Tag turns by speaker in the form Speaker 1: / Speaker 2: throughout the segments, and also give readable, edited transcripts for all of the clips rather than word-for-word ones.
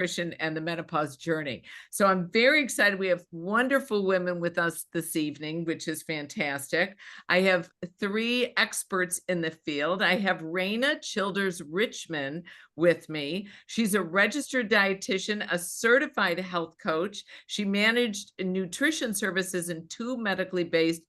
Speaker 1: nutrition and the menopause journey. So I'm very excited. We have wonderful women with us this evening, which is fantastic. I have 3 experts in the field. I have Raina Childers Richmond with me. She's a registered dietitian, a certified health coach. She managed nutrition services in 2 medically based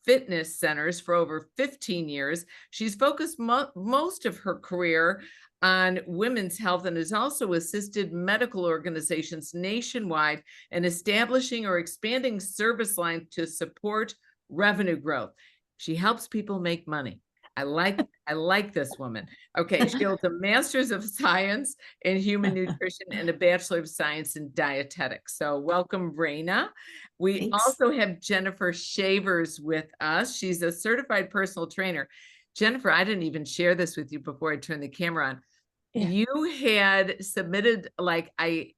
Speaker 1: fitness centers for over 15 years. She's focused most of her career on women's health and has also assisted medical organizations nationwide in establishing or expanding service lines to support revenue growth. She helps people make money. I like this woman. Okay, she holds a master's of science in human nutrition and a bachelor of science in dietetics. So welcome, Raina. We
Speaker 2: Thanks.
Speaker 1: also have Jennifer Shavers with us. She's a certified personal trainer. Jennifer, I didn't even share this with you before I turned the camera on.
Speaker 2: Yeah.
Speaker 1: You had submitted, like, I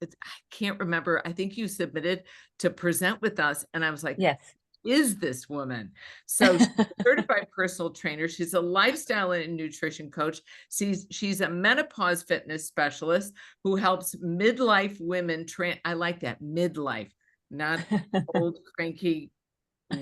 Speaker 1: can't remember. I think you submitted to present with us. And I was like,
Speaker 2: Yes.
Speaker 1: is this woman? So she's a certified personal trainer. She's a lifestyle and nutrition coach. She's a menopause fitness specialist who helps midlife women. I like that, midlife, not old cranky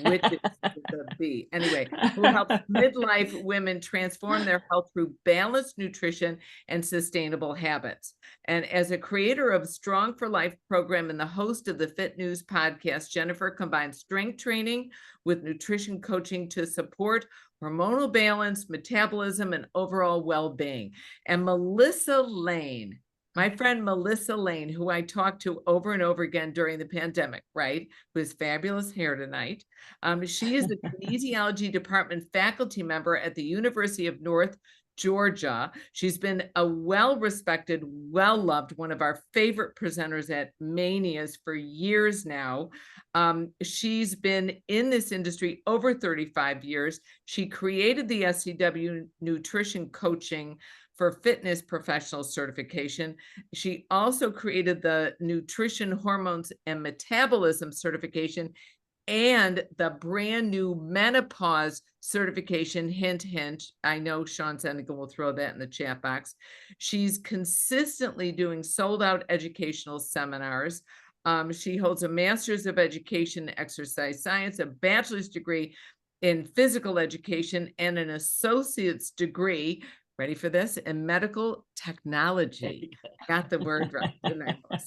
Speaker 1: witches with a B. Anyway, who helps midlife women transform their health through balanced nutrition and sustainable habits. And as a creator of Strong for Life program and the host of the Fit News podcast, Jennifer combines strength training with nutrition coaching to support hormonal balance, metabolism, and overall well-being. And Melissa Lane, my friend Melissa Lane, who I talked to over and over again during the pandemic, right? Who has fabulous hair tonight. She is the kinesiology department faculty member at the University of North Georgia. She's been a well-respected, well-loved, one of our favorite presenters at Manias for years now. She's been in this industry over 35 years. She created the SCW nutrition coaching for fitness professional certification. She also created the nutrition, hormones, and metabolism certification and the brand new menopause certification. Hint, hint. I know Sean Senegal will throw that in the chat box. She's consistently doing sold out educational seminars. She holds a master's of education and exercise science, a bachelor's degree in physical education, and an associate's degree, ready for this, in medical technology. Got the word right, didn't I?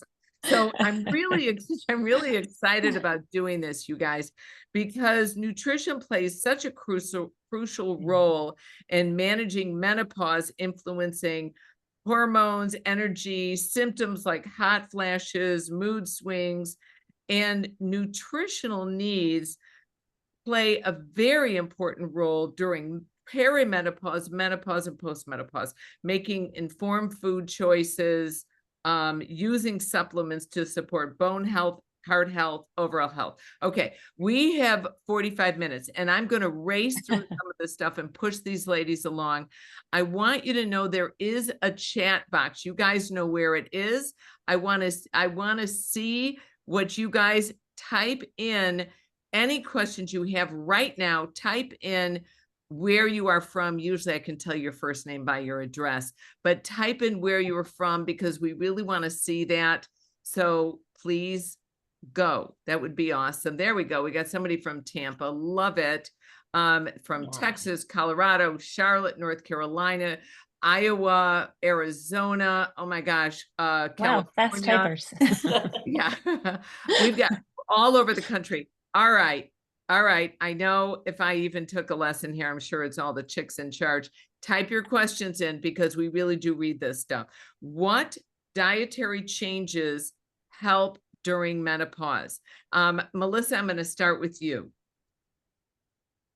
Speaker 1: So I'm really excited about doing this, you guys, because nutrition plays such a crucial role in managing menopause, influencing hormones, energy, symptoms like hot flashes, mood swings, and nutritional needs play a very important role during perimenopause, menopause, and postmenopause, making informed food choices, using supplements to support bone health, heart health, overall health. Okay, we have 45 minutes, and I'm going to race through some of this stuff and push these ladies along. I want you to know there is a chat box. You guys know where it is. I want to see what you guys type in. Any questions you have right now, type in where you are from. Usually I can tell your first name by your address, but type in where you are from because we really want to see that. So please go. That would be awesome. There we go. We got somebody from Tampa. Love it. From Texas, Colorado, Charlotte, North Carolina, Iowa, Arizona. Oh my gosh. California.
Speaker 2: Wow, fast typers.
Speaker 1: Yeah. We've got all over the country. All right. I know if I even took a lesson here, I'm sure it's all the chicks in charge. Type your questions in because we really do read this stuff. What dietary changes help during menopause? Melissa, I'm going to start with you.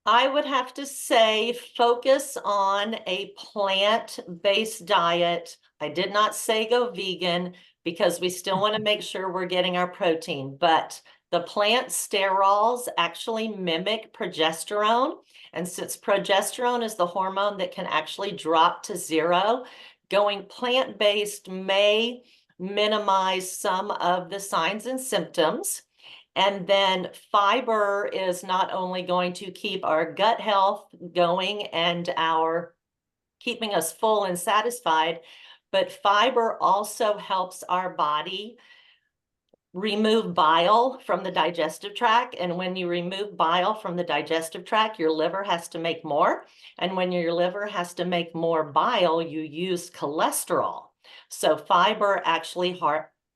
Speaker 3: I would have to say focus on a plant-based diet. I did not say go vegan because we still want to make sure we're getting our protein, but the plant sterols actually mimic progesterone. And since progesterone is the hormone that can actually drop to 0, going plant-based may minimize some of the signs and symptoms. And then fiber is not only going to keep our gut health going and keeping us full and satisfied, but fiber also helps our body remove bile from the digestive tract. And when you remove bile from the digestive tract, your liver has to make more. And when your liver has to make more bile, you use cholesterol. So fiber actually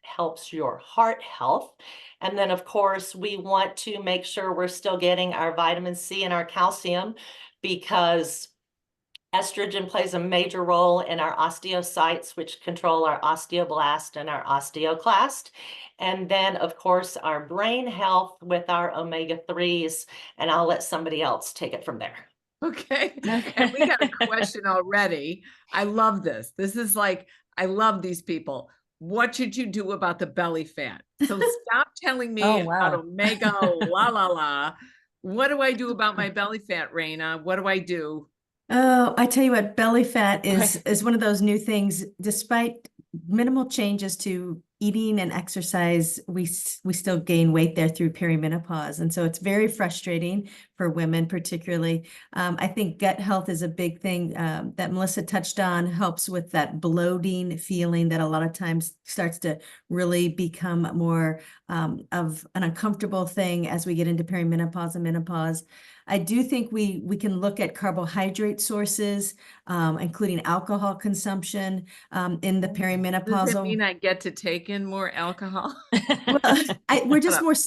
Speaker 3: helps your heart health. And then, of course, we want to make sure we're still getting our vitamin C and our calcium, because estrogen plays a major role in our osteocytes, which control our osteoblast and our osteoclast. And then, of course, our brain health with our omega-3s. And I'll let somebody else take it from there.
Speaker 1: Okay. And we got a question already. I love this. This is like, I love these people. What should you do about the belly fat? So stop telling me
Speaker 2: Oh,
Speaker 1: about
Speaker 2: wow.
Speaker 1: omega, la, la, la. What do I do about my belly fat, Raina? What do I do?
Speaker 4: Oh, I tell you what, belly fat is one of those new things. Despite minimal changes to eating and exercise, we still gain weight there through perimenopause. And so it's very frustrating for women, particularly. I think gut health is a big thing that Melissa touched on, helps with that bloating feeling that a lot of times starts to really become more of an uncomfortable thing as we get into perimenopause and menopause. I do think we can look at carbohydrate sources, including alcohol consumption in the perimenopausal.
Speaker 1: Does it mean I get to take in more alcohol?
Speaker 4: Well,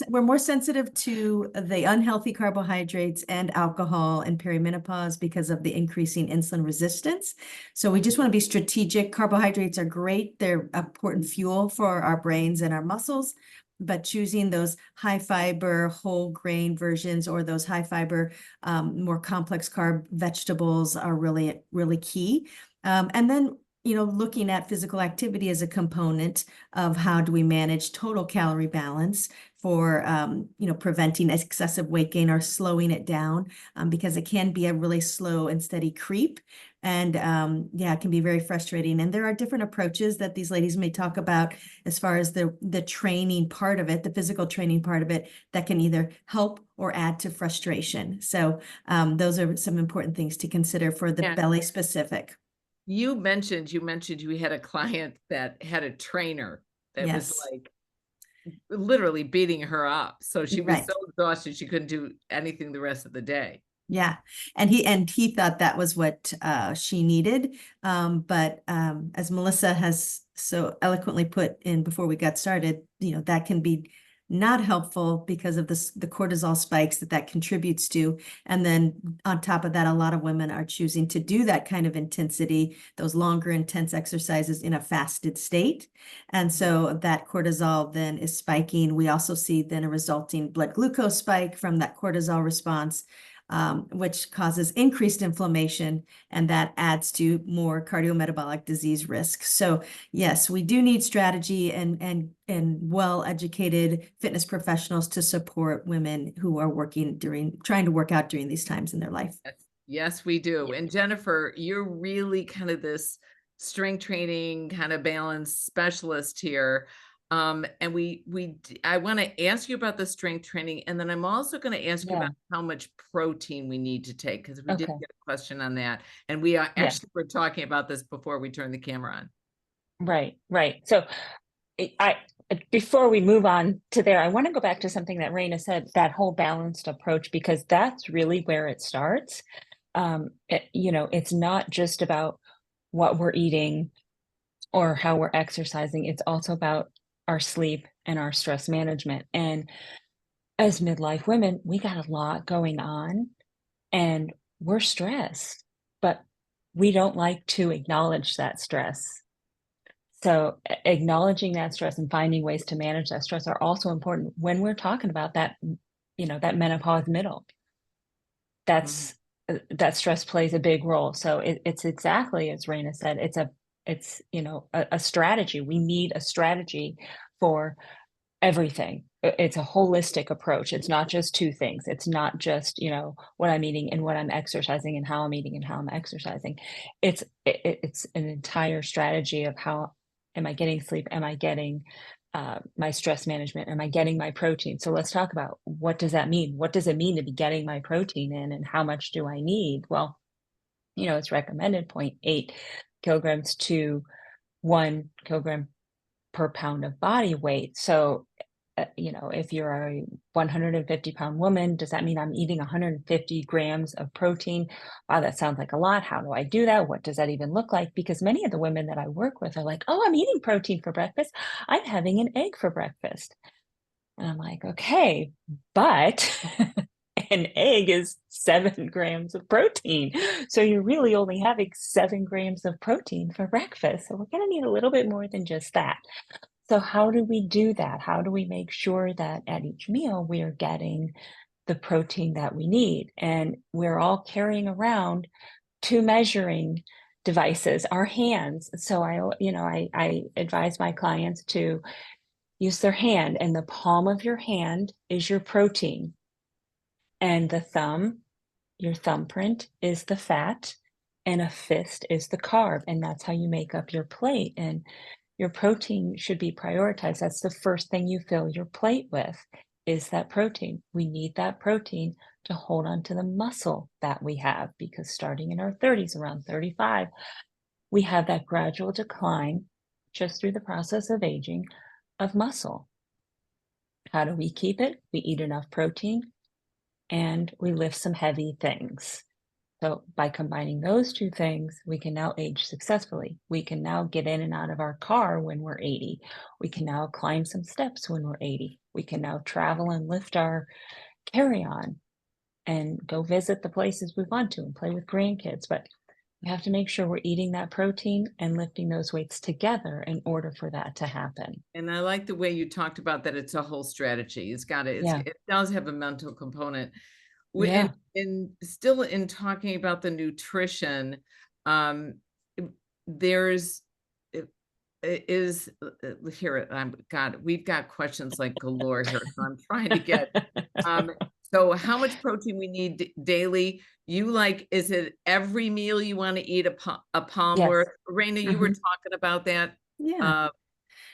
Speaker 4: we're more sensitive to the unhealthy carbohydrates and alcohol in perimenopause because of the increasing insulin resistance. So we just want to be strategic. Carbohydrates are great. They're important fuel for our brains and our muscles, but choosing those high fiber, whole grain versions or those high fiber, more complex carb vegetables are really, really key. And then, looking at physical activity as a component of how do we manage total calorie balance for, preventing excessive weight gain or slowing it down, because it can be a really slow and steady creep. And it can be very frustrating. And there are different approaches that these ladies may talk about as far as the training part of it, the physical training part of it, that can either help or add to frustration. So those are some important things to consider for the belly specific.
Speaker 1: You mentioned you had a client that had a trainer that was like literally beating her up. So she was so exhausted she couldn't do anything the rest of the day.
Speaker 4: Yeah. And he thought that was what she needed. But as Melissa has so eloquently put in before we got started, that can be not helpful because of the cortisol spikes that contributes to. And then on top of that, a lot of women are choosing to do that kind of intensity, those longer intense exercises in a fasted state. And so that cortisol then is spiking. We also see then a resulting blood glucose spike from that cortisol response, which causes increased inflammation, and that adds to more cardiometabolic disease risk. So yes, we do need strategy and well-educated fitness professionals to support women who are trying to work out during these times in their life.
Speaker 1: Yes, we do. And Jennifer, you're really kind of this strength training kind of balance specialist here. And I want to ask you about the strength training, and then I'm also going to ask you about how much protein we need to take, because we did get a question on that, and we are actually were talking about this before we turned the camera on.
Speaker 2: Right. So before we move on to there, I want to go back to something that Raina said, that whole balanced approach, because that's really where it starts. It's not just about what we're eating or how we're exercising. It's also about our sleep and our stress management. And as midlife women, we got a lot going on and we're stressed, but we don't like to acknowledge that stress. So acknowledging that stress and finding ways to manage that stress are also important when we're talking about that, that menopause middle. That stress plays a big role. So it's exactly as Raina said, it's a strategy. We need a strategy for everything. It's a holistic approach. It's not just two things. It's not just, what I'm eating and what I'm exercising and how I'm eating and how I'm exercising. It's an entire strategy of how am I getting sleep? Am I getting my stress management? Am I getting my protein? So let's talk about, what does that mean? What does it mean to be getting my protein in, and how much do I need? Well, it's recommended 0.8 kilograms to 1 kilogram per pound of body weight. So, you know, if you're a 150-pound woman, does that mean I'm eating 150 grams of protein? Wow, that sounds like a lot. How do I do that? What does that even look like? Because many of the women that I work with are like, oh, I'm eating protein for breakfast. I'm having an egg for breakfast. And I'm like, okay, but an egg is 7 grams of protein. So you're really only having 7 grams of protein for breakfast. So we're going to need a little bit more than just that. So how do we do that? How do we make sure that at each meal we are getting the protein that we need? And we're all carrying around 2 measuring devices, our hands. So I advise my clients to use their hand, and the palm of your hand is your protein, and the thumb, your thumbprint, is the fat, and a fist is the carb, and that's how you make up your plate. And your protein should be prioritized. That's the first thing you fill your plate with, is that protein. We need that protein to hold on to the muscle that we have, because starting in our 30s, around 35, we have that gradual decline just through the process of aging of muscle. How do we keep it? We eat enough protein and we lift some heavy things. So by combining those 2 things, we can now age successfully. We can now get in and out of our car when we're 80. We can now climb some steps when we're 80. We can now travel and lift our carry-on and go visit the places we want to and play with grandkids. But we have to make sure we're eating that protein and lifting those weights together in order for that to happen.
Speaker 1: And I like the way you talked about that. It's a whole strategy.
Speaker 2: Yeah.
Speaker 1: It does have a mental component.
Speaker 2: Yeah.
Speaker 1: And still in talking about the nutrition, there's is here. God, we've got questions like galore here. So I'm trying to get. So how much protein we need daily? Is it every meal you want to eat a palm
Speaker 2: Yes.
Speaker 1: worth? Raina, you were talking about that
Speaker 4: Yeah.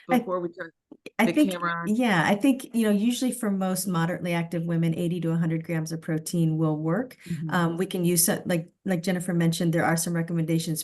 Speaker 1: before we turned
Speaker 4: I
Speaker 1: the
Speaker 4: think,
Speaker 1: camera on.
Speaker 4: yeah, I think, usually for most moderately active women, 80 to 100 grams of protein will work. We can use, like Jennifer mentioned, there are some recommendations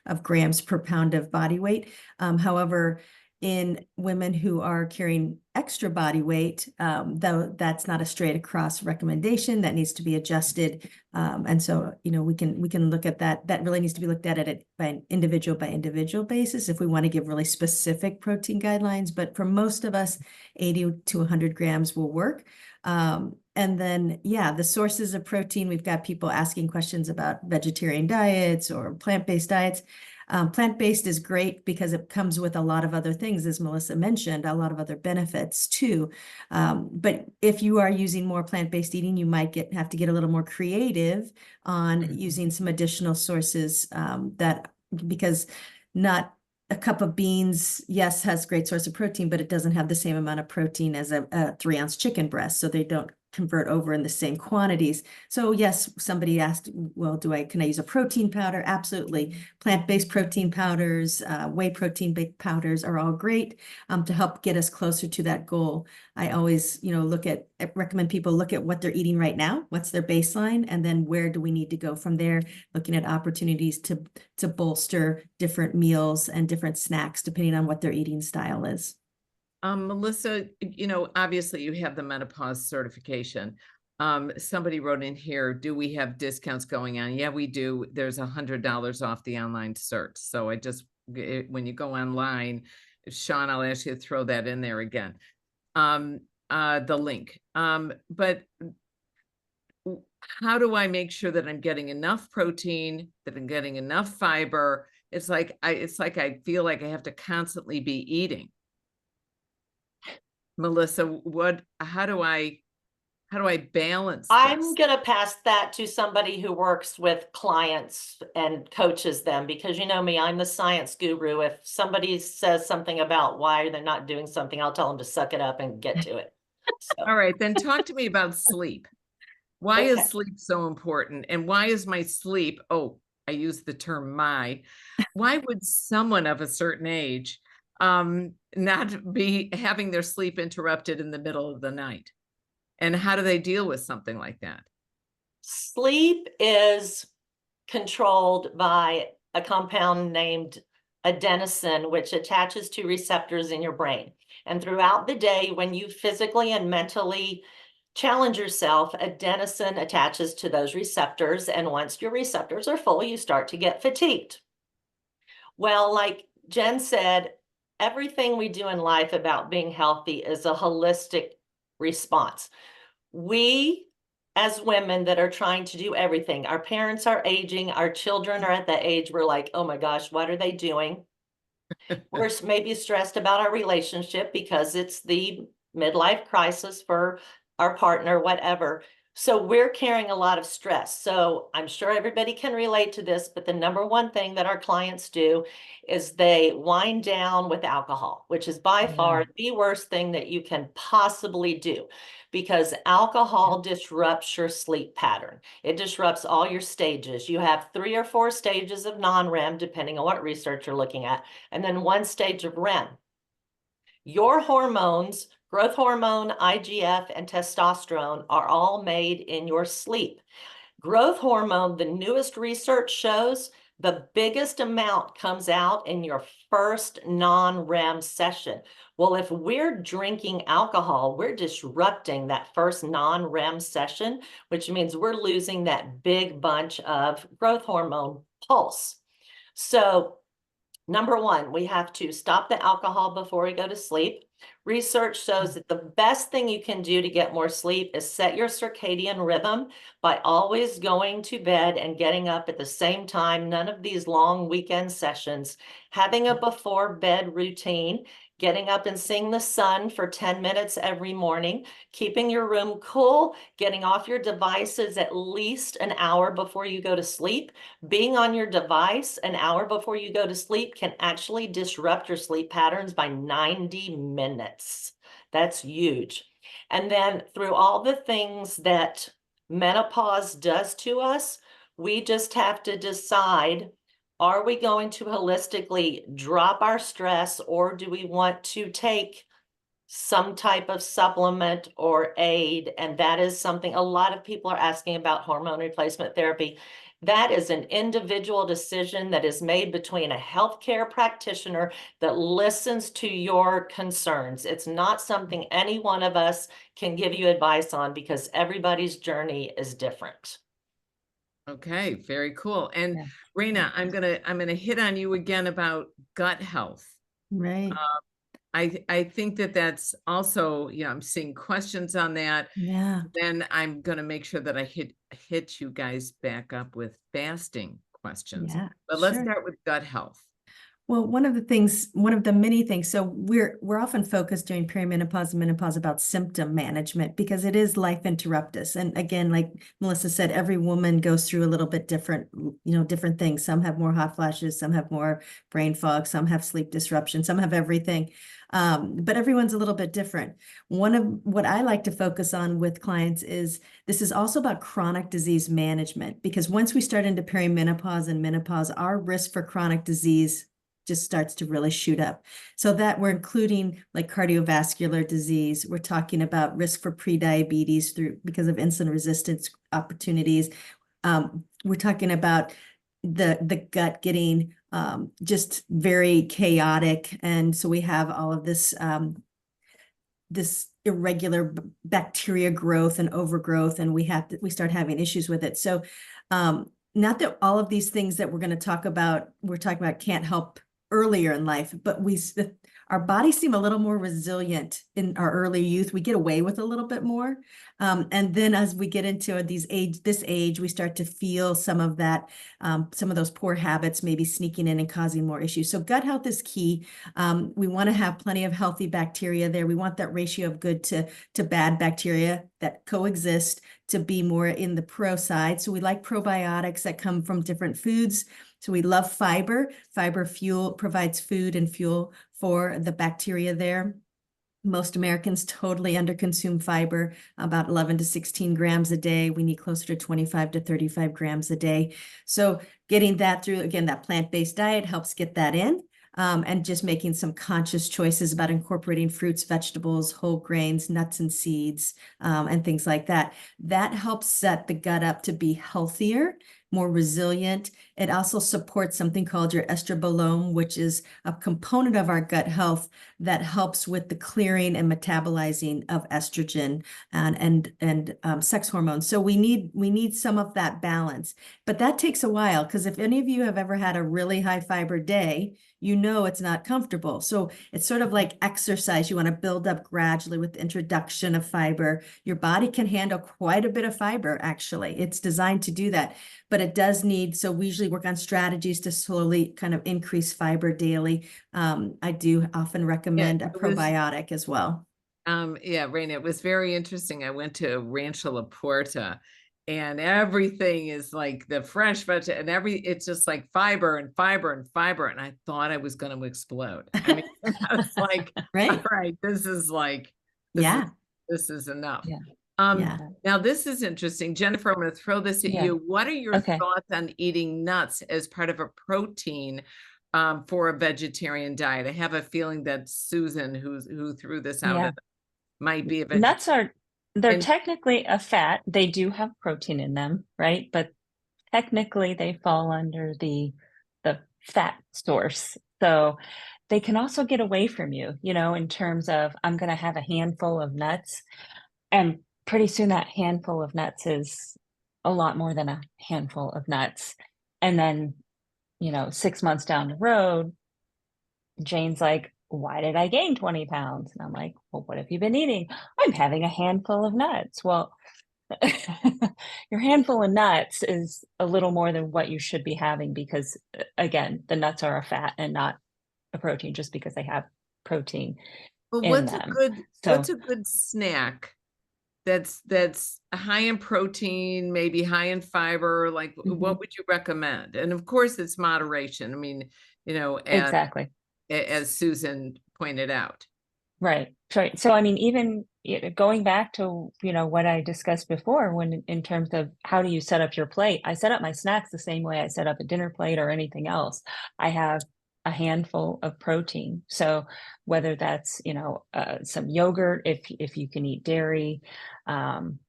Speaker 4: of grams per pound of body weight. However, in women who are carrying extra body weight, though that's not a straight across recommendation, that needs to be adjusted. And so, we can look at that. That really needs to be looked at it by an individual basis if we want to give really specific protein guidelines. But for most of us, 80 to 100 grams will work. And then, yeah, the sources of protein, we've got people asking questions about vegetarian diets or plant-based diets. Plant-based is great because it comes with a lot of other things, as Melissa mentioned, a lot of other benefits too. But if you are using more plant-based eating, you might have to get a little more creative on using some additional sources because not a cup of beans, yes, has great source of protein, but it doesn't have the same amount of protein as a 3-ounce chicken breast. So they don't convert over in the same quantities. So yes, somebody asked, well, can I use a protein powder? Absolutely. Plant-based protein powders, whey protein powders are all great to help get us closer to that goal. I always, recommend people look at what they're eating right now, what's their baseline, and then where do we need to go from there, looking at opportunities to bolster different meals and different snacks depending on what their eating style is.
Speaker 1: Melissa, obviously you have the menopause certification. Somebody wrote in here, do we have discounts going on? Yeah, we do. There's $100 off the online cert. So when you go online, Sean, I'll ask you to throw that in there again. The link. But how do I make sure that I'm getting enough protein, that I'm getting enough fiber? It's like I feel like I have to constantly be eating. Melissa, how do I balance this?
Speaker 3: I'm going to pass that to somebody who works with clients and coaches them, because you know me, I'm the science guru. If somebody says something about why they're not doing something, I'll tell them to suck it up and get to it. So.
Speaker 1: All right, then talk to me about sleep. Why is sleep so important? And why is my sleep, I use the term why would someone of a certain age not be having their sleep interrupted in the middle of the night? And how do they deal with something like that?
Speaker 3: Sleep is controlled by a compound named adenosine, which attaches to receptors in your brain. And throughout the day, when you physically and mentally challenge yourself, adenosine attaches to those receptors. And once your receptors are full, you start to get fatigued. Well, like Jen said, everything we do in life about being healthy is a holistic response. We, as women that are trying to do everything, our parents are aging, our children are at the age we're like, oh my gosh, what are they doing? We're maybe stressed about our relationship because it's the midlife crisis for our partner, whatever. So we're carrying a lot of stress. So I'm sure everybody can relate to this, but the number one thing that our clients do is they wind down with alcohol, which is by far the worst thing that you can possibly do, because alcohol disrupts your sleep pattern. It disrupts all your stages. You have 3 or 4 stages of non-REM, depending on what research you're looking at, and then 1 stage of REM. Your hormones, growth hormone, IGF, and testosterone are all made in your sleep. Growth hormone, the newest research shows the biggest amount comes out in your first non-REM session. Well, if we're drinking alcohol, we're disrupting that first non-REM session, which means we're losing that big bunch of growth hormone pulse. So number one, we have to stop the alcohol before we go to sleep. Research shows that the best thing you can do to get more sleep is set your circadian rhythm by always going to bed and getting up at the same time. None of these long weekend sessions. Having a before bed routine, getting up and seeing the sun for 10 minutes every morning, keeping your room cool, getting off your devices at least an hour before you go to sleep. Being on your device an hour before you go to sleep can actually disrupt your sleep patterns by 90 minutes. That's huge. And then through all the things that menopause does to us, we just have to decide, are we going to holistically drop our stress, or do we want to take some type of supplement or aid? And that is something a lot of people are asking about hormone replacement therapy. That is an individual decision that is made between a healthcare practitioner that listens to your concerns. It's not something any one of us can give you advice on, because everybody's journey is different.
Speaker 1: Okay, very cool. And Raina, I'm gonna hit on you again about gut health.
Speaker 4: Right.
Speaker 1: I think that's also, I'm seeing questions on that.
Speaker 4: Yeah.
Speaker 1: Then I'm gonna make sure that I hit you guys back up with fasting questions.
Speaker 4: Yeah,
Speaker 1: But let's
Speaker 4: sure.
Speaker 1: start with gut health.
Speaker 4: Well, one of the many things, so we're often focused during perimenopause and menopause about symptom management because it is life interruptus. And again, like Melissa said, every woman goes through a little bit different, different things. Some have more hot flashes, some have more brain fog, some have sleep disruption, some have everything. But everyone's a little bit different. One of what I like to focus on with clients is this is also about chronic disease management, because once we start into perimenopause and menopause, our risk for chronic disease just starts to really shoot up. So that we're including like cardiovascular disease. We're talking about risk for prediabetes because of insulin resistance opportunities. We're talking about the gut getting just very chaotic. And so we have all of this this irregular bacteria growth and overgrowth, and we start having issues with it. So not that all of these things that we're talking about can't help earlier in life, but our bodies seem a little more resilient in our early youth. We get away with a little bit more. And then as we get into this age, we start to feel some of that, some of those poor habits maybe sneaking in and causing more issues. So gut health is key. We want to have plenty of healthy bacteria there. We want that ratio of good to bad bacteria that coexist to be more in the pro side. So we like probiotics that come from different foods. So we love fiber. Fiber provides food and fuel for the bacteria there. Most Americans totally underconsume fiber, about 11 to 16 grams a day. We need closer to 25 to 35 grams a day. So getting that through, again, that plant-based diet helps get that in. And just making some conscious choices about incorporating fruits, vegetables, whole grains, nuts and seeds, and things like that. That helps set the gut up to be healthier more resilient. It also supports something called your estrobolome, which is a component of our gut health that helps with the clearing and metabolizing of estrogen and sex hormones. So we need some of that balance, but that takes a while, because if any of you have ever had a really high fiber day, you know it's not comfortable. So it's sort of like exercise. You want to build up gradually with the introduction of fiber. Your body can handle quite a bit of fiber, actually. It's designed to do that, but it does need, so we usually work on strategies to slowly kind of increase fiber daily. I do often recommend a probiotic as well.
Speaker 1: Yeah, Raina, it was very interesting. I went to Rancho La Puerta, and everything is like the fresh veg and it's just like fiber and fiber and fiber. And I thought I was going to explode. I mean, I was like,
Speaker 4: Right.
Speaker 1: all right, this is like, this is enough.
Speaker 2: Yeah.
Speaker 1: Now this is interesting. Jennifer, I'm going to throw this at you. What are your thoughts on eating nuts as part of a protein for a vegetarian diet? I have a feeling that Susan, who threw this out, might be a vegetarian.
Speaker 2: Nuts they're technically a fat. They do have protein in them, right? But technically they fall under the fat source. So they can also get away from you, in terms of, I'm going to have a handful of nuts, and pretty soon that handful of nuts is a lot more than a handful of nuts. And then, 6 months down the road, Jane's like, why did I gain 20 pounds? And I'm like, well, what have you been eating? I'm having a handful of nuts. Well, your handful of nuts is a little more than what you should be having, because again, the nuts are a fat and not a protein, just because they have protein in them.
Speaker 1: What's a good snack that's high in protein, maybe high in fiber? Like, what would you recommend? And of course, it's moderation. I mean,
Speaker 2: exactly,
Speaker 1: as Susan pointed out.
Speaker 2: Right. So, I mean, even going back to, what I discussed before, when in terms of how do you set up your plate, I set up my snacks the same way I set up a dinner plate or anything else. I have a handful of protein. So whether that's, some yogurt, if you can eat dairy, some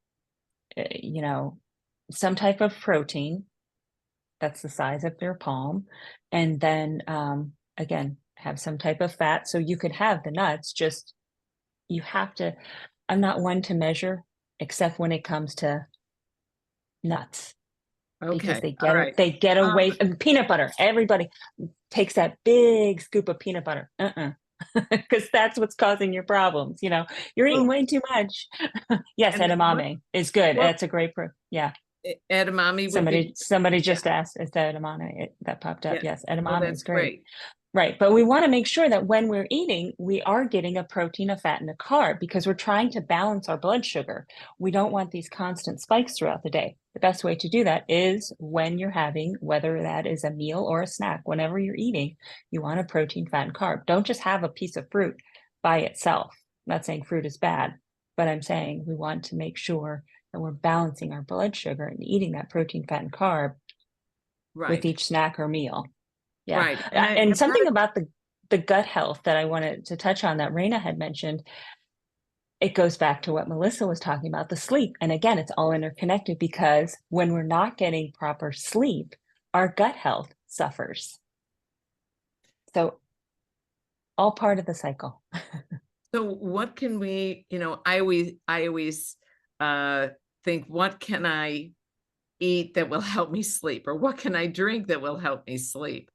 Speaker 2: type of protein that's the size of their palm. And then, again, have some type of fat. So you could have the nuts, just, you have to, I'm not one to measure, except when it comes to nuts. Because they get away from peanut butter. Everybody takes that big scoop of peanut butter. Because that's what's causing your problems. You're eating way too much. Yes, edamame is good. That's a great
Speaker 1: edamame.
Speaker 2: Somebody just asked, is that edamame that popped up? Yes, edamame is great. Right. But we want to make sure that when we're eating, we are getting a protein, a fat, and a carb, because we're trying to balance our blood sugar. We don't want these constant spikes throughout the day. The best way to do that is when you're having, whether that is a meal or a snack, whenever you're eating, you want a protein, fat, and carb. Don't just have a piece of fruit by itself. I'm not saying fruit is bad, but I'm saying we want to make sure that we're balancing our blood sugar and eating that protein, fat, and carb with each snack or meal. Yeah.
Speaker 1: Right.
Speaker 2: And something about the gut health that I wanted to touch on that Raina had mentioned, it goes back to what Melissa was talking about, the sleep. And again, it's all interconnected, because when we're not getting proper sleep, our gut health suffers. So all part of the cycle.
Speaker 1: So what can we, I always think, what can I eat that will help me sleep? Or what can I drink that will help me sleep?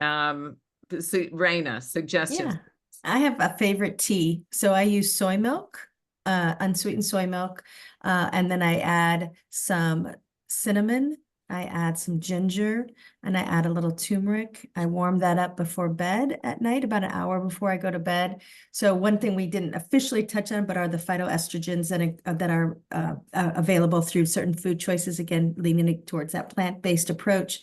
Speaker 1: So Raina, suggestions.
Speaker 4: Yeah, I have a favorite tea. So I use soy milk, unsweetened soy milk, and then I add some cinnamon, I add some ginger, and I add a little turmeric. I warm that up before bed at night, about an hour before I go to bed. So one thing we didn't officially touch on, but are the phytoestrogens that are available through certain food choices, again, leaning towards that plant-based approach.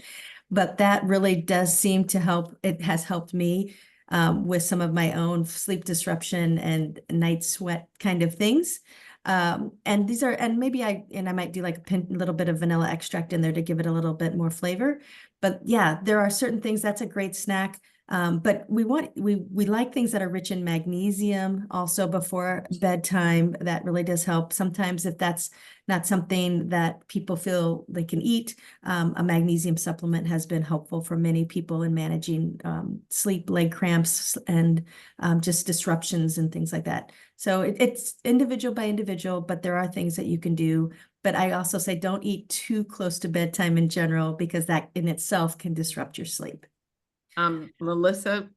Speaker 4: But that really does seem to help. It has helped me with some of my own sleep disruption and night sweat kind of things. And maybe I might do like a little bit of vanilla extract in there to give it a little bit more flavor. But yeah, there are certain things. That's a great snack. But we like things that are rich in magnesium also before bedtime. That really does help. Sometimes if that's not something that people feel they can eat, a magnesium supplement has been helpful for many people in managing sleep, leg cramps, and just disruptions and things like that. So it's individual by individual, but there are things that you can do. But I also say don't eat too close to bedtime in general, because that in itself can disrupt your sleep.
Speaker 1: Melissa,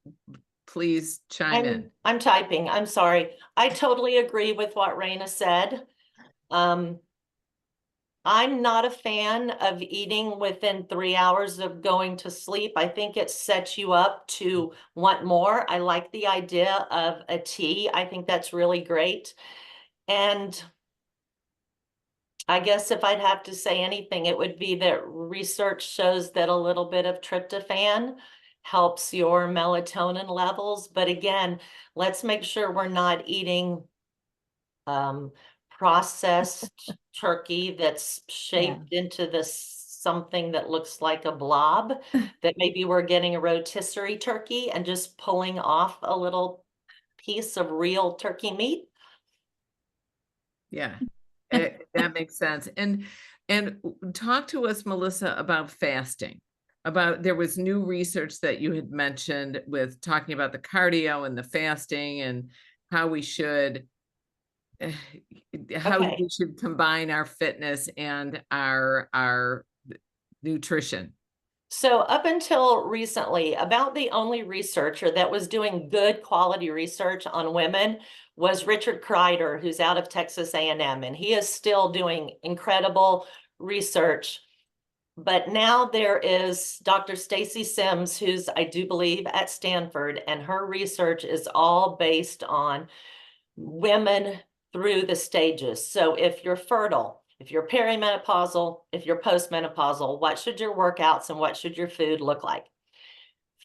Speaker 1: please chime in.
Speaker 3: I'm typing. I'm sorry. I totally agree with what Raina said. I'm not a fan of eating within 3 hours of going to sleep. I think it sets you up to want more. I like the idea of a tea. I think that's really great. And I guess if I'd have to say anything, it would be that research shows that a little bit of tryptophan helps your melatonin levels. But again, let's make sure we're not eating processed turkey that's shaped into something that looks like a blob, that maybe we're getting a rotisserie turkey and just pulling off a little piece of real turkey meat.
Speaker 1: Yeah, that makes sense. And talk to us, Melissa, about fasting. There was new research that you had mentioned with talking about the cardio and the fasting and how we should we should combine our fitness and our nutrition.
Speaker 3: So up until recently, about the only researcher that was doing good quality research on women was Richard Kreider, who's out of Texas A&M, and he is still doing incredible research. But now there is Dr. Stacy Sims, who's, I do believe, at Stanford, and her research is all based on women through the stages. So if you're fertile, if you're perimenopausal, if you're postmenopausal, what should your workouts and what should your food look like?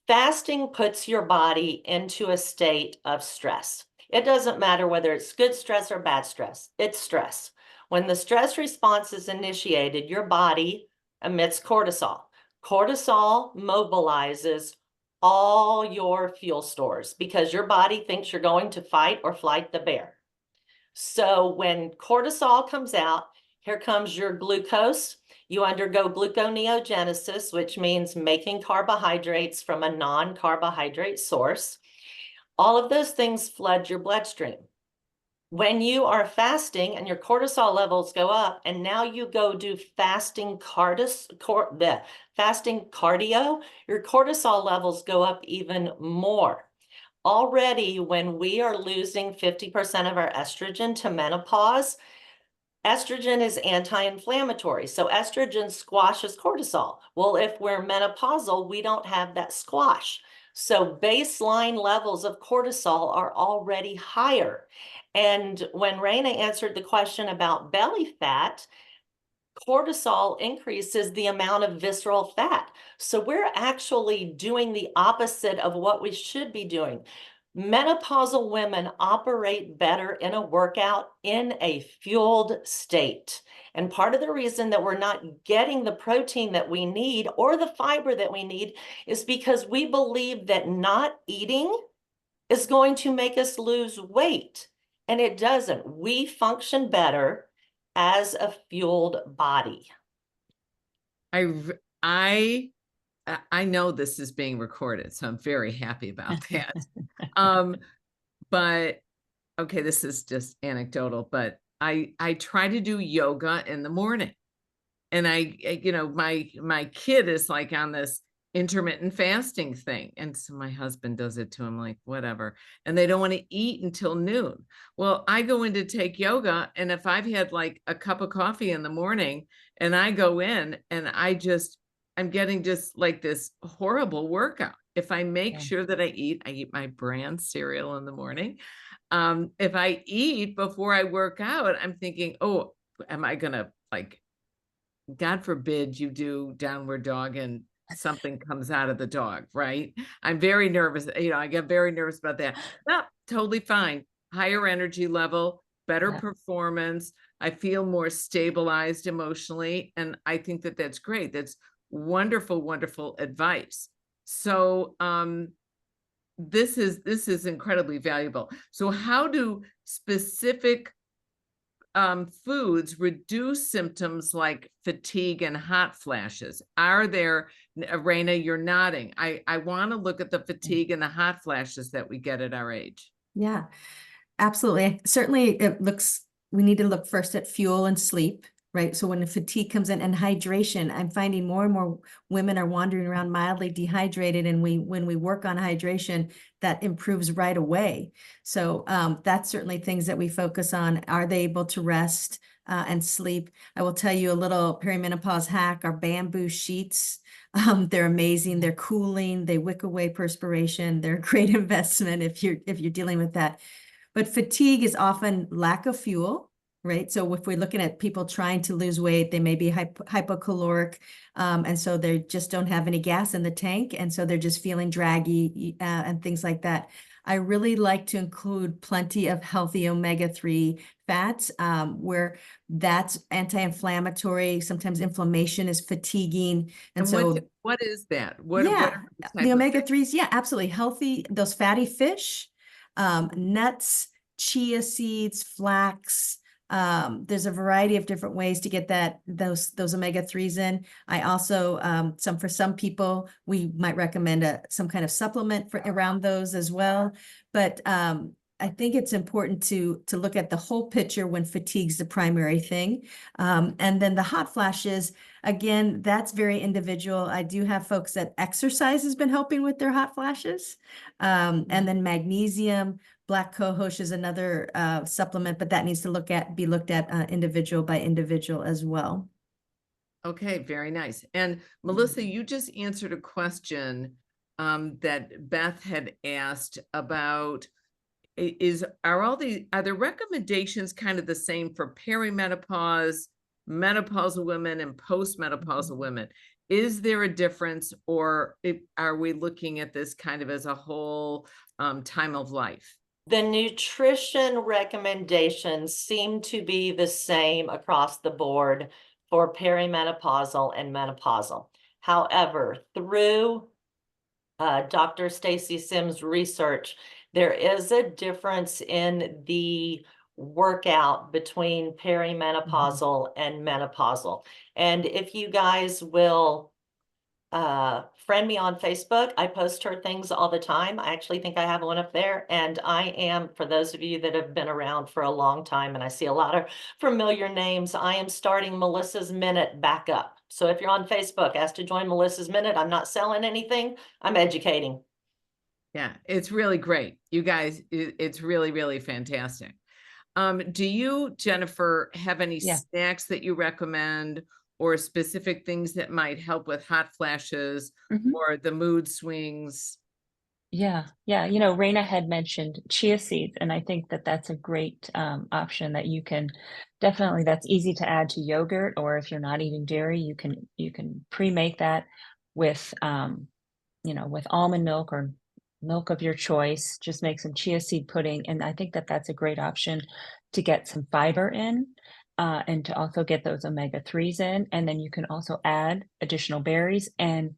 Speaker 3: Fasting puts your body into a state of stress. It doesn't matter whether it's good stress or bad stress, it's stress. When the stress response is initiated, your body emits cortisol. Cortisol mobilizes all your fuel stores because your body thinks you're going to fight or flight the bear. So when cortisol comes out, here comes your glucose. You undergo gluconeogenesis, which means making carbohydrates from a non-carbohydrate source. All of those things flood your bloodstream. When you are fasting and your cortisol levels go up, and now you go do fasting cardio, your cortisol levels go up even more. Already, when we are losing 50% of our estrogen to menopause, estrogen is anti-inflammatory. So estrogen squashes cortisol. Well, if we're menopausal, we don't have that squash. So baseline levels of cortisol are already higher. And when Raina answered the question about belly fat, cortisol increases the amount of visceral fat. So we're actually doing the opposite of what we should be doing. Menopausal women operate better in a workout in a fueled state. And part of the reason that we're not getting the protein that we need or the fiber that we need is because we believe that not eating is going to make us lose weight. And it doesn't. We function better as a fueled body.
Speaker 1: I know this is being recorded, so I'm very happy about that. But okay, this is just anecdotal, but I try to do yoga in the morning. And my kid is like on this intermittent fasting thing. And so my husband does it too. I'm like, whatever. And they don't want to eat until noon. Well, I go in to take yoga. And if I've had like a cup of coffee in the morning and I go in and I'm getting just like this horrible workout. If I make sure that I eat my brand cereal in the morning. If I eat before I work out, I'm thinking, oh, am I going to like, God forbid you do downward dog and something comes out of the dog, right? I'm very nervous. I get very nervous about that. No, totally fine. Higher energy level, better performance. I feel more stabilized emotionally. And I think that that's great. That's wonderful, wonderful advice. So, this is incredibly valuable. So how do specific foods reduce symptoms like fatigue and hot flashes? Are there, Raina, you're nodding. I want to look at the fatigue and the hot flashes that we get at our age.
Speaker 4: Yeah, absolutely. Certainly, we need to look first at fuel and sleep, right? So when the fatigue comes in and hydration, I'm finding more and more women are wandering around mildly dehydrated, and when we work on hydration, that improves right away. So that's certainly things that we focus on. Are they able to rest and sleep? I will tell you a little perimenopause hack: our bamboo sheets. They're amazing. They're cooling. They wick away perspiration. They're a great investment if you're dealing with that. But fatigue is often lack of fuel, right? So if we're looking at people trying to lose weight, they may be hypocaloric, and so they just don't have any gas in the tank, and so they're just feeling draggy and things like that. I really like to include plenty of healthy omega-3 fats, where that's anti-inflammatory. Sometimes inflammation is fatiguing, and so
Speaker 1: what is that?
Speaker 4: yeah, the
Speaker 1: the
Speaker 4: omega-3s, yeah, absolutely healthy. Those fatty fish, nuts, chia seeds, flax. There's a variety of different ways to get those omega-3s in. I also, for some people, we might recommend some kind of supplement around those as well. But I think it's important to look at the whole picture when fatigue's the primary thing. And then the hot flashes, again, that's very individual. I do have folks that exercise has been helping with their hot flashes. And then magnesium, black cohosh is another supplement, but that needs to be looked at individual by individual as well.
Speaker 1: Okay, very nice. And Melissa, you just answered a question that Beth had asked about, are the recommendations kind of the same for perimenopause, menopausal women, and postmenopausal women? Is there a difference, or are we looking at this kind of as a whole time of life?
Speaker 3: The nutrition recommendations seem to be the same across the board for perimenopausal and menopausal. However, through Dr. Stacy Sims' research, there is a difference in the workout between perimenopausal and menopausal. And if you guys will friend me on Facebook, I post her things all the time. I actually think I have one up there. And I am, for those of you that have been around for a long time, and I see a lot of familiar names, I am starting Melissa's Minute back up. So if you're on Facebook, ask to join Melissa's Minute. I'm not selling anything, I'm educating.
Speaker 1: Yeah, it's really great. You guys, it's really, really fantastic. Do you, Jennifer, have any snacks that you recommend, or specific things that might help with hot flashes or the mood swings?
Speaker 2: Yeah. You know, Raina had mentioned chia seeds, and I think that that's a great option that you can definitely, that's easy to add to yogurt, or if you're not eating dairy, you can pre-make that with, you know, with almond milk or milk of your choice. Just make some chia seed pudding, and I think that that's a great option to get some fiber in. And to also get those omega-3s in, and then you can also add additional berries, and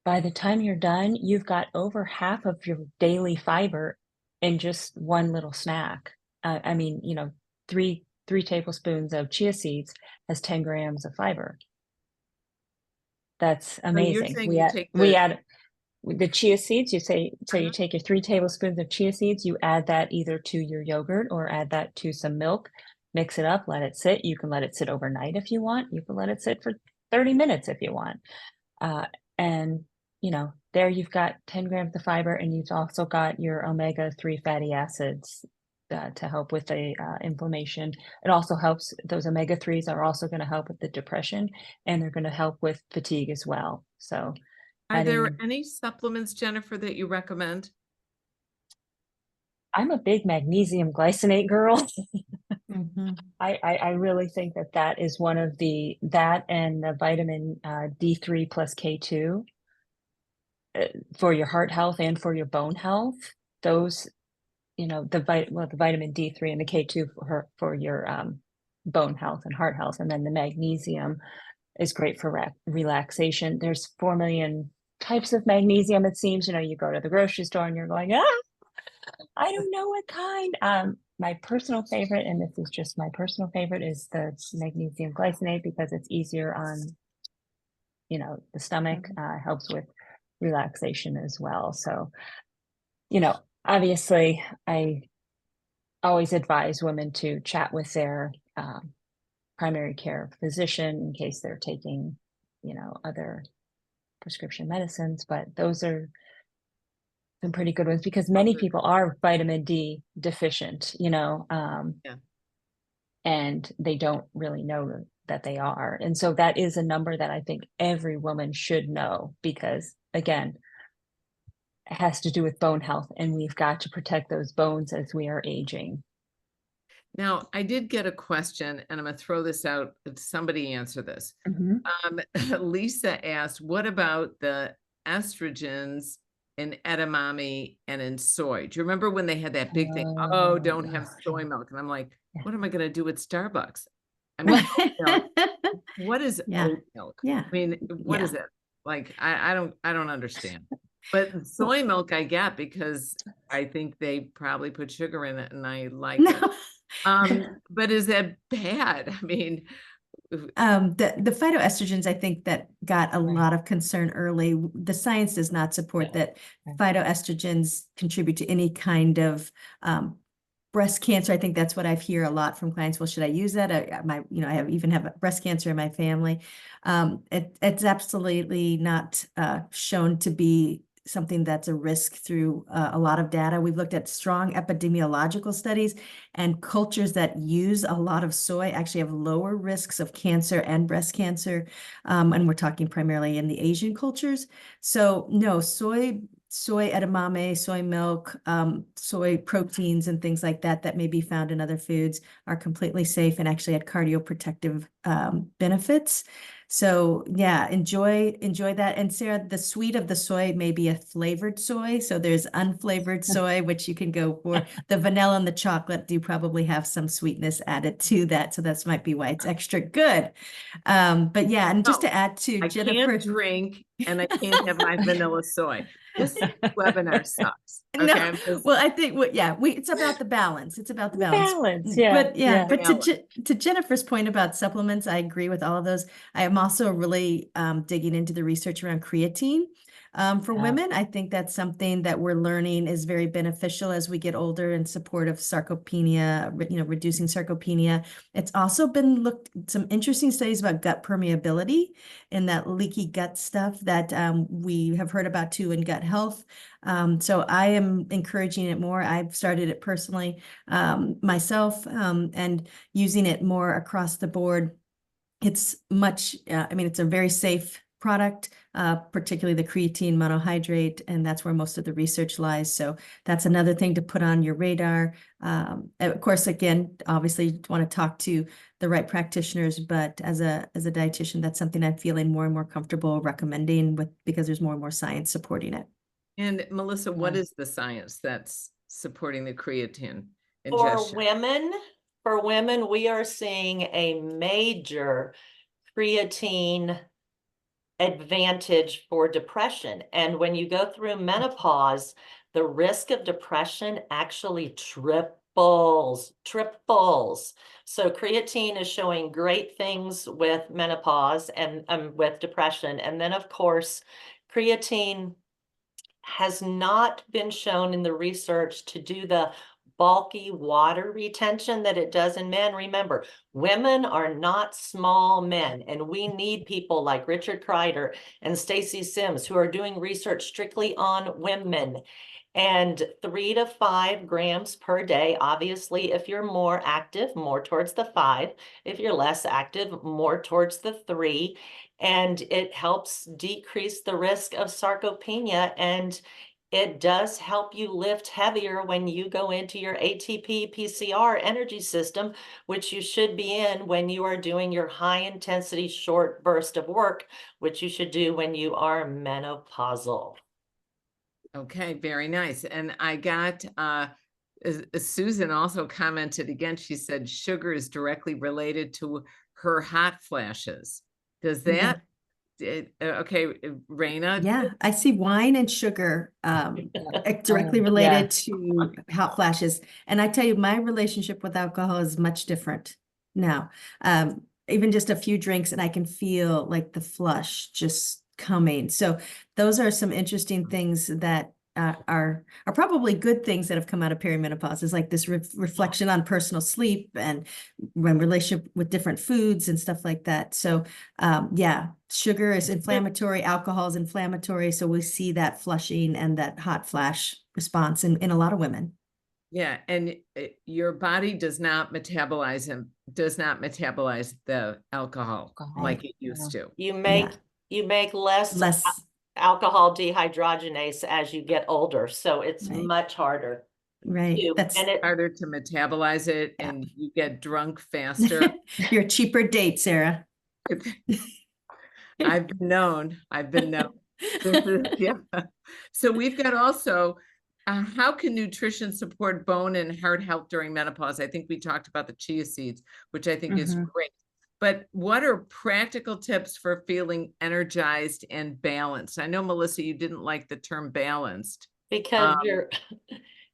Speaker 2: by the time you're done, you've got over half of your daily fiber in just one little snack. I mean, you know, three tablespoons of chia seeds has 10 grams of fiber. That's amazing. We add the chia seeds. You take your 3 tablespoons of chia seeds, you add that either to your yogurt or add that to some milk, mix it up, let it sit. You can let it sit overnight if you want. You can let it sit for 30 minutes if you want. And you know, there you've got 10 grams of fiber, and you've also got your omega-3 fatty acids to help with the inflammation. It also helps, those omega-3s are also going to help with the depression, and they're going to help with fatigue as well. So
Speaker 1: are there any supplements, Jennifer, that you recommend?
Speaker 2: I'm a big magnesium glycinate girl. I really think that is one of that and the vitamin D3 plus K2 for your heart health and for your bone health. Those, you know, the vitamin D3 and the K2 for your bone health and heart health, and then the magnesium is great for relaxation. There's 4 million types of magnesium, it seems, you go to the grocery store and you're going, I don't know what kind. My personal favorite, and this is just my personal favorite, is the magnesium glycinate because it's easier on, the stomach, helps with relaxation as well. So, obviously I always advise women to chat with their primary care physician in case they're taking, other prescription medicines, but those are some pretty good ones because many people are vitamin D deficient,
Speaker 1: Yeah.
Speaker 2: and they don't really know that they are. And so that is a number that I think every woman should know because, again, it has to do with bone health, and we've got to protect those bones as we are aging.
Speaker 1: Now, I did get a question, and I'm going to throw this out. Somebody answer this. Lisa asked, what about the estrogens in edamame and in soy? Do you remember when they had that big thing? Oh, don't have soy milk. And I'm like, what am I going to do at Starbucks? I mean, what is oat milk?
Speaker 4: Yeah.
Speaker 1: I mean, what is it? Like, I don't understand. But soy milk I get because I think they probably put sugar in it and I like it. But is that bad? I mean,
Speaker 4: the phytoestrogens, I think that got a lot of concern early. The science does not support that phytoestrogens contribute to any kind of breast cancer. I think that's what I hear a lot from clients. Well, should I use that? I even have breast cancer in my family. It's absolutely not shown to be something that's a risk through a lot of data. We've looked at strong epidemiological studies, and cultures that use a lot of soy actually have lower risks of cancer and breast cancer. And we're talking primarily in the Asian cultures. So no, soy edamame, soy milk, soy proteins and things like that may be found in other foods are completely safe and actually had cardioprotective benefits. So yeah, enjoy that. And Sarah, the sweet of the soy may be a flavored soy. So there's unflavored soy, which you can go for. The vanilla and the chocolate do probably have some sweetness added to that. So that's might be why it's extra good. But yeah, and just to add to
Speaker 1: I
Speaker 4: Jennifer.
Speaker 1: can't drink and I can't have my vanilla soy. This webinar sucks. Okay.
Speaker 4: No, well, I think it's about the balance. It's about the balance.
Speaker 2: Yeah.
Speaker 4: But to Jennifer's point about supplements, I agree with all of those. I am also really digging into the research around creatine. For women, I think that's something that we're learning is very beneficial as we get older in support of sarcopenia, reducing sarcopenia. It's also been some interesting studies about gut permeability and that leaky gut stuff that we have heard about too in gut health. So I am encouraging it more. I've started it personally myself and using it more across the board. It's it's a very safe product, particularly the creatine monohydrate, and that's where most of the research lies. So that's another thing to put on your radar. Of course, again, obviously you want to talk to the right practitioners, but as a dietitian, that's something I'm feeling more and more comfortable recommending because there's more and more science supporting it.
Speaker 1: And Melissa, what is the science that's supporting the creatine
Speaker 3: ingestion?
Speaker 1: ingestion?
Speaker 3: For women, we are seeing a major creatine advantage for depression. And when you go through menopause, the risk of depression actually triples. So creatine is showing great things with menopause and with depression. And then of course, creatine has not been shown in the research to do the bulky water retention that it does in men. Remember, women are not small men, and we need people like Richard Kreider and Stacy Sims who are doing research strictly on women. And 3 to 5 grams per day. Obviously, if you're more active, more towards the 5. If you're less active, more towards the 3. And it helps decrease the risk of sarcopenia, and it does help you lift heavier when you go into your ATP PCR energy system, which you should be in when you are doing your high intensity short burst of work, which you should do when you are menopausal.
Speaker 1: Okay, very nice. And I got Susan also commented again. She said sugar is directly related to her hot flashes. Does that Okay, Raina.
Speaker 4: Yeah, I see wine and sugar directly
Speaker 2: yeah.
Speaker 4: related to hot flashes. And I tell you, my relationship with alcohol is much different now. Even just a few drinks and I can feel like the flush just coming. So those are some interesting things that are probably good things that have come out of perimenopause, is like this reflection on personal sleep and when relationship with different foods and stuff like that. So yeah, sugar is inflammatory, alcohol is inflammatory. So we see that flushing and that hot flash response in a lot of women.
Speaker 1: Yeah, and your body does not metabolize the alcohol like it used to.
Speaker 3: You make less alcohol dehydrogenase as you get older, so it's much harder.
Speaker 4: Right.
Speaker 1: That's harder to metabolize it, and you get drunk faster.
Speaker 4: You're a cheaper date, Sarah.
Speaker 1: I've been known. Yeah. So we've got also, how can nutrition support bone and heart health during menopause? I think we talked about the chia seeds, which I think is great. But what are practical tips for feeling energized and balanced? I know, Melissa, you didn't like the term balanced.
Speaker 3: Because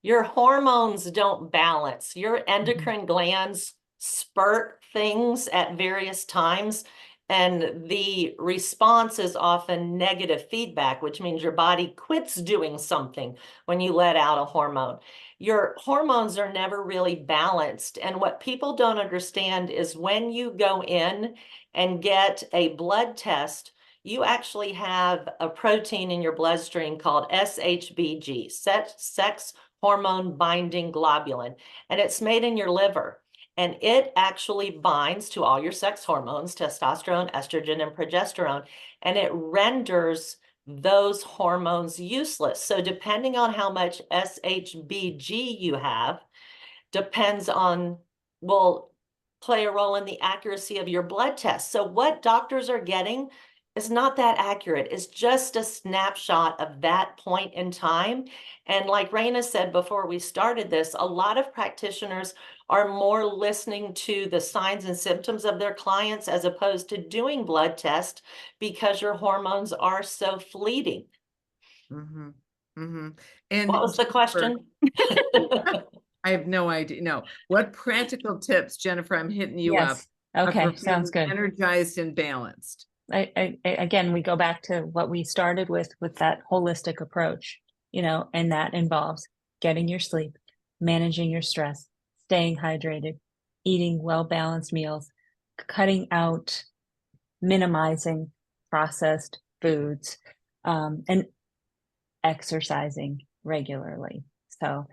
Speaker 3: your hormones don't balance. Your endocrine glands spurt things at various times, and the response is often negative feedback, which means your body quits doing something when you let out a hormone. Your hormones are never really balanced. And what people don't understand is when you go in and get a blood test, you actually have a protein in your bloodstream called SHBG, sex hormone binding globulin, and it's made in your liver. And it actually binds to all your sex hormones, testosterone, estrogen, and progesterone, and it renders those hormones useless. So depending on how much SHBG you have, depends on, will play a role in the accuracy of your blood test. So what doctors are getting is not that accurate. It's just a snapshot of that point in time. And like Raina said before we started this, a lot of practitioners are more listening to the signs and symptoms of their clients as opposed to doing blood tests, because your hormones are so fleeting.
Speaker 1: And
Speaker 3: what was the question?
Speaker 1: I have no idea. No. What practical tips, Jennifer, I'm hitting you up.
Speaker 2: Okay, sounds good.
Speaker 1: Energized and balanced.
Speaker 2: Again, we go back to what we started with that holistic approach, and that involves getting your sleep, managing your stress, staying hydrated, eating well-balanced meals, cutting out, minimizing processed foods, and exercising regularly. So,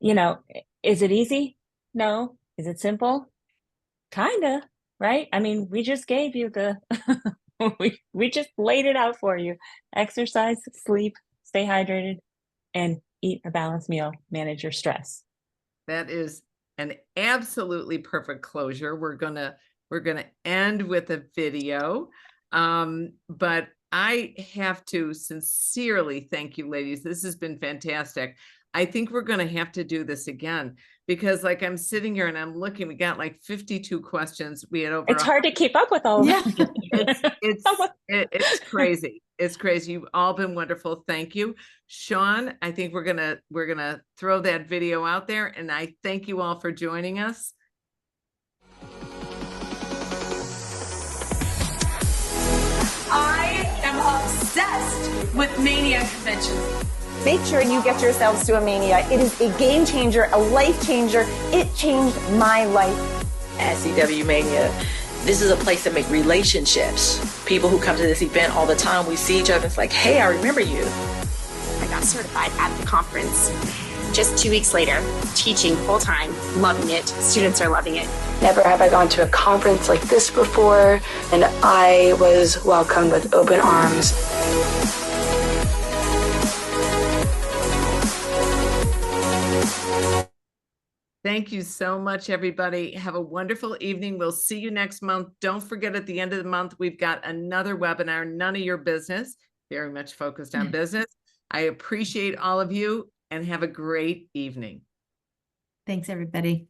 Speaker 2: is it easy? No. Is it simple? Kinda, right? I mean, we just gave you the, we just laid it out for you. Exercise, sleep, stay hydrated, and eat a balanced meal, manage your stress.
Speaker 1: That is an absolutely perfect closure. We're gonna end with a video. But I have to sincerely thank you, ladies. This has been fantastic. I think we're going to have to do this again, because like I'm sitting here and I'm looking, we got like 52 questions. We had over.
Speaker 2: It's hard to keep up with all of them.
Speaker 1: It's crazy. It's crazy. You've all been wonderful. Thank you. Sean, I think we're going to throw that video out there, and I thank you all for joining us.
Speaker 5: I am obsessed with Mania conventions.
Speaker 6: Make sure you get yourselves to a Mania. It is a game changer, a life changer. It changed my life.
Speaker 7: SCW Mania. This is a place to make relationships. People who come to this event all the time, we see each other. It's like, hey, I remember you.
Speaker 8: I got certified at the conference. Just 2 weeks later, teaching full time, loving it. Students are loving it.
Speaker 9: Never have I gone to a conference like this before, and I was welcomed with open arms.
Speaker 1: Thank you so much, everybody. Have a wonderful evening. We'll see you next month. Don't forget, at the end of the month, we've got another webinar, None of Your Business, very much focused on business. I appreciate all of you, and have a great evening.
Speaker 4: Thanks, everybody.